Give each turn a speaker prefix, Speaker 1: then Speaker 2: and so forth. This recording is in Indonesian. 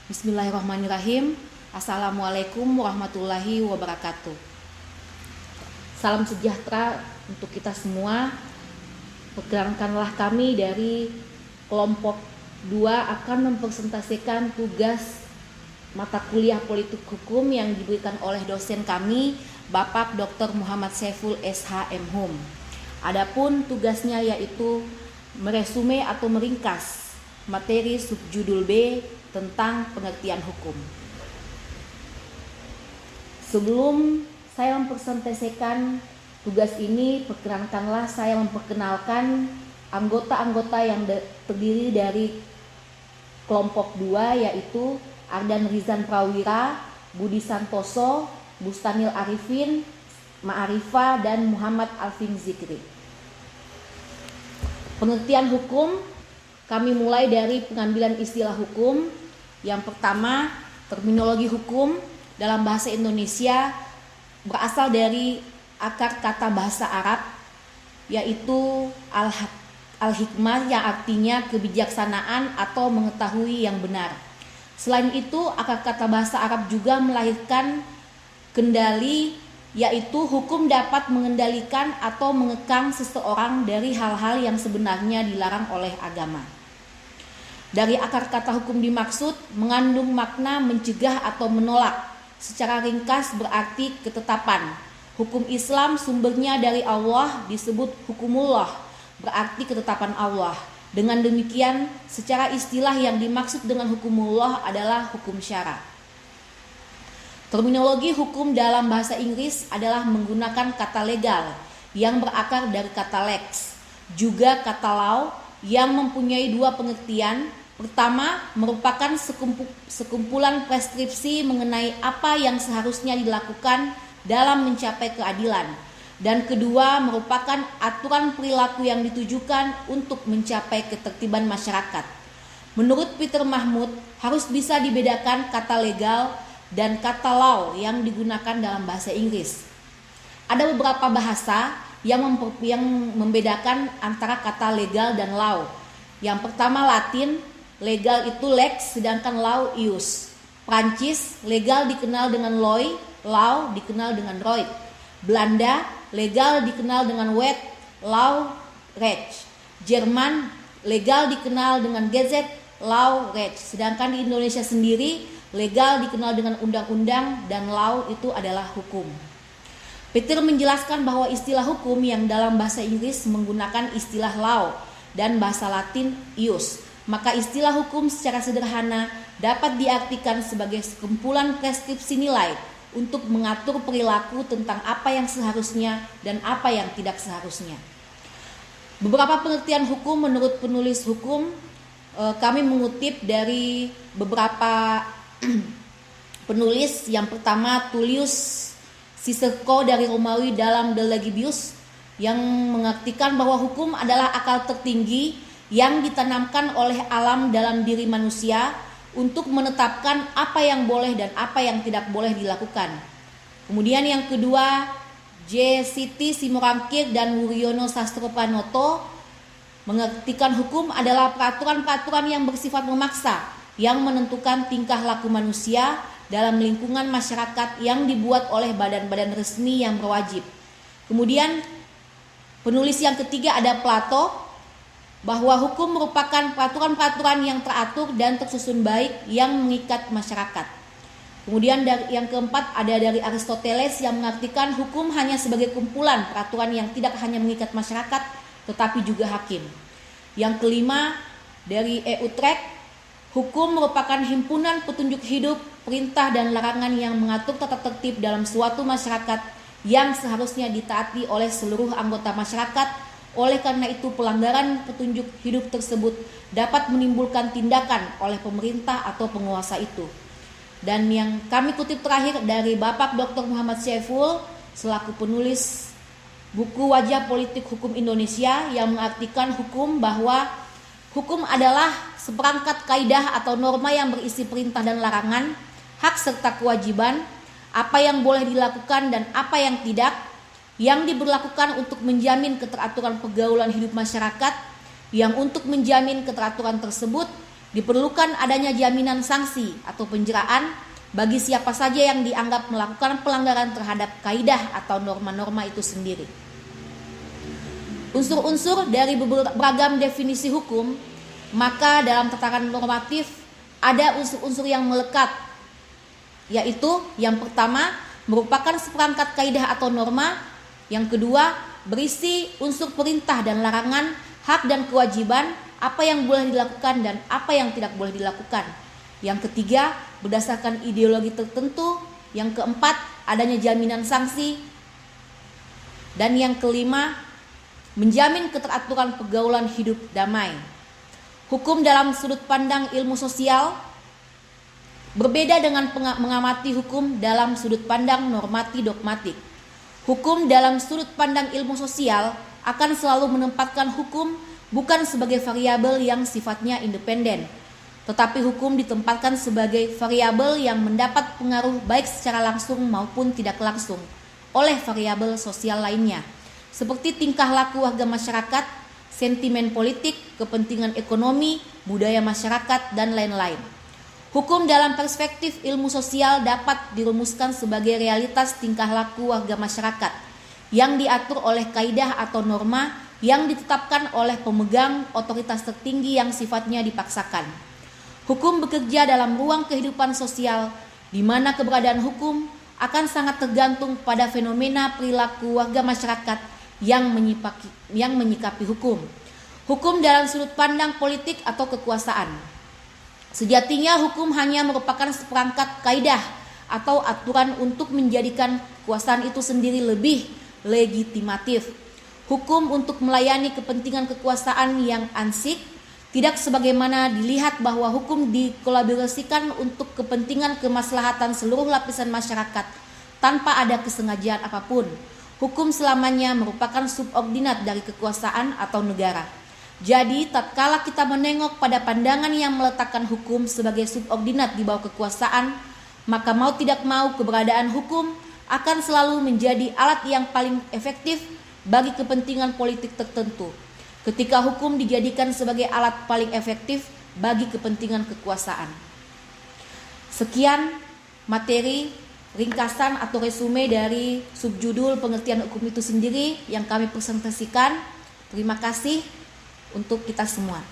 Speaker 1: Bismillahirrahmanirrahim. Assalamualaikum warahmatullahi wabarakatuh. Salam sejahtera untuk kita semua. Perkenalkanlah kami dari kelompok 2 akan mempresentasikan tugas mata kuliah politik hukum yang diberikan oleh dosen kami, Bapak Dr. Muhammad Saiful SH.M.Hum. Adapun tugasnya yaitu meresume atau meringkas materi subjudul B tentang pengertian hukum. Sebelum saya mempresentasikan tugas ini, perkenankanlah saya memperkenalkan anggota-anggota yang terdiri dari kelompok 2, yaitu Ardan Rizan Prawira, Budi Santoso, Bustanil Arifin, Ma'arifah, dan Muhammad Alvin Zikri. Pengertian hukum, kami mulai dari pengambilan istilah hukum. Yang pertama, terminologi hukum dalam bahasa Indonesia berasal dari akar kata bahasa Arab, yaitu al-hikmah, yang artinya kebijaksanaan atau mengetahui yang benar. Selain itu, akar kata bahasa Arab juga melahirkan kendali, yaitu hukum dapat mengendalikan atau mengekang seseorang dari hal-hal yang sebenarnya dilarang oleh agama. Dari akar kata hukum dimaksud mengandung makna mencegah atau menolak. Secara ringkas berarti ketetapan. Hukum Islam sumbernya dari Allah disebut hukumullah, berarti ketetapan Allah. Dengan demikian, secara istilah yang dimaksud dengan hukumullah adalah hukum syara. Terminologi hukum dalam bahasa Inggris adalah menggunakan kata legal yang berakar dari kata lex, juga kata law yang mempunyai dua pengertian. Pertama, merupakan sekumpulan preskripsi mengenai apa yang seharusnya dilakukan dalam mencapai keadilan. Dan kedua, merupakan aturan perilaku yang ditujukan untuk mencapai ketertiban masyarakat. Menurut Peter Mahmud, harus bisa dibedakan kata legal dan kata law yang digunakan dalam bahasa Inggris. Ada beberapa bahasa yang membedakan antara kata legal dan law. Yang pertama Latin, legal itu lex, sedangkan law ius. Prancis, legal dikenal dengan loi, law dikenal dengan roid. Belanda, legal dikenal dengan wet, law recht. Jerman, legal dikenal dengan Gesetz, law recht. Sedangkan di Indonesia sendiri, legal dikenal dengan undang-undang dan law itu adalah hukum. Peter menjelaskan bahwa istilah hukum yang dalam bahasa Inggris menggunakan istilah law dan bahasa Latin ius. Maka istilah hukum secara sederhana dapat diartikan sebagai sekumpulan preskripsi nilai untuk mengatur perilaku tentang apa yang seharusnya dan apa yang tidak seharusnya. Beberapa pengertian hukum menurut penulis hukum, kami mengutip dari beberapa penulis. Yang pertama, Tullius Cicerco dari Romawi dalam De Legibus, yang mengartikan bahwa hukum adalah akal tertinggi yang ditanamkan oleh alam dalam diri manusia untuk menetapkan apa yang boleh dan apa yang tidak boleh dilakukan. Kemudian yang kedua, J. Siti Simorangkir dan Wuryono Sastropanoto mengartikan hukum adalah peraturan-peraturan yang bersifat memaksa yang menentukan tingkah laku manusia dalam lingkungan masyarakat yang dibuat oleh badan-badan resmi yang berwajib. Kemudian penulis yang ketiga ada Plato, bahwa hukum merupakan peraturan-peraturan yang teratur dan tersusun baik yang mengikat masyarakat. Kemudian yang keempat ada dari Aristoteles yang mengartikan hukum hanya sebagai kumpulan peraturan yang tidak hanya mengikat masyarakat tetapi juga hakim. Yang kelima dari E. Utrecht, hukum merupakan himpunan petunjuk hidup, perintah dan larangan yang mengatur tata tertib dalam suatu masyarakat yang seharusnya ditaati oleh seluruh anggota masyarakat. Oleh karena itu, pelanggaran petunjuk hidup tersebut dapat menimbulkan tindakan oleh pemerintah atau penguasa itu. Dan yang kami kutip terakhir dari Bapak Dr. Muhammad Saiful selaku penulis buku Wajah Politik Hukum Indonesia, yang mengartikan hukum bahwa hukum adalah seperangkat kaidah atau norma yang berisi perintah dan larangan, hak serta kewajiban, apa yang boleh dilakukan dan apa yang tidak, yang diberlakukan untuk menjamin keteraturan pergaulan hidup masyarakat, yang untuk menjamin keteraturan tersebut Diperlukan adanya jaminan sanksi atau penjeraan bagi siapa saja yang dianggap melakukan pelanggaran terhadap kaidah atau norma-norma itu sendiri. Unsur-unsur dari beragam definisi hukum, maka dalam tataran normatif ada unsur-unsur yang melekat, yaitu yang pertama merupakan seperangkat kaidah atau norma, yang kedua berisi unsur perintah dan larangan, hak dan kewajiban, apa yang boleh dilakukan dan apa yang tidak boleh dilakukan. Yang ketiga, berdasarkan ideologi tertentu. Yang keempat, adanya jaminan sanksi. Dan yang kelima, menjamin keteraturan pergaulan hidup damai. Hukum dalam sudut pandang ilmu sosial berbeda dengan mengamati hukum dalam sudut pandang normati dogmatik. Hukum dalam sudut pandang ilmu sosial akan selalu menempatkan hukum bukan sebagai variabel yang sifatnya independen, tetapi hukum ditempatkan sebagai variabel yang mendapat pengaruh baik secara langsung maupun tidak langsung oleh variabel sosial lainnya, seperti tingkah laku warga masyarakat, sentimen politik, kepentingan ekonomi, budaya masyarakat, dan lain-lain. Hukum dalam perspektif ilmu sosial dapat dirumuskan sebagai realitas tingkah laku warga masyarakat yang diatur oleh kaidah atau norma yang ditetapkan oleh pemegang otoritas tertinggi yang sifatnya dipaksakan. Hukum bekerja dalam ruang kehidupan sosial di mana keberadaan hukum akan sangat tergantung pada fenomena perilaku warga masyarakat yang menyikapi hukum. Hukum dalam sudut pandang politik atau kekuasaan. Sejatinya hukum hanya merupakan seperangkat kaidah atau aturan untuk menjadikan kekuasaan itu sendiri lebih legitimatif. Hukum untuk melayani kepentingan kekuasaan yang ansik, tidak sebagaimana dilihat bahwa hukum dikolaborasikan untuk kepentingan kemaslahatan seluruh lapisan masyarakat tanpa ada kesengajaan apapun. Hukum selamanya merupakan subordinat dari kekuasaan atau negara. Jadi, tatkala kita menengok pada pandangan yang meletakkan hukum sebagai subordinat di bawah kekuasaan, maka mau tidak mau keberadaan hukum akan selalu menjadi alat yang paling efektif bagi kepentingan politik tertentu. Ketika hukum dijadikan sebagai alat paling efektif bagi kepentingan kekuasaan. Sekian materi ringkasan atau resume dari subjudul pengertian hukum itu sendiri yang kami presentasikan. Terima kasih untuk kita semua.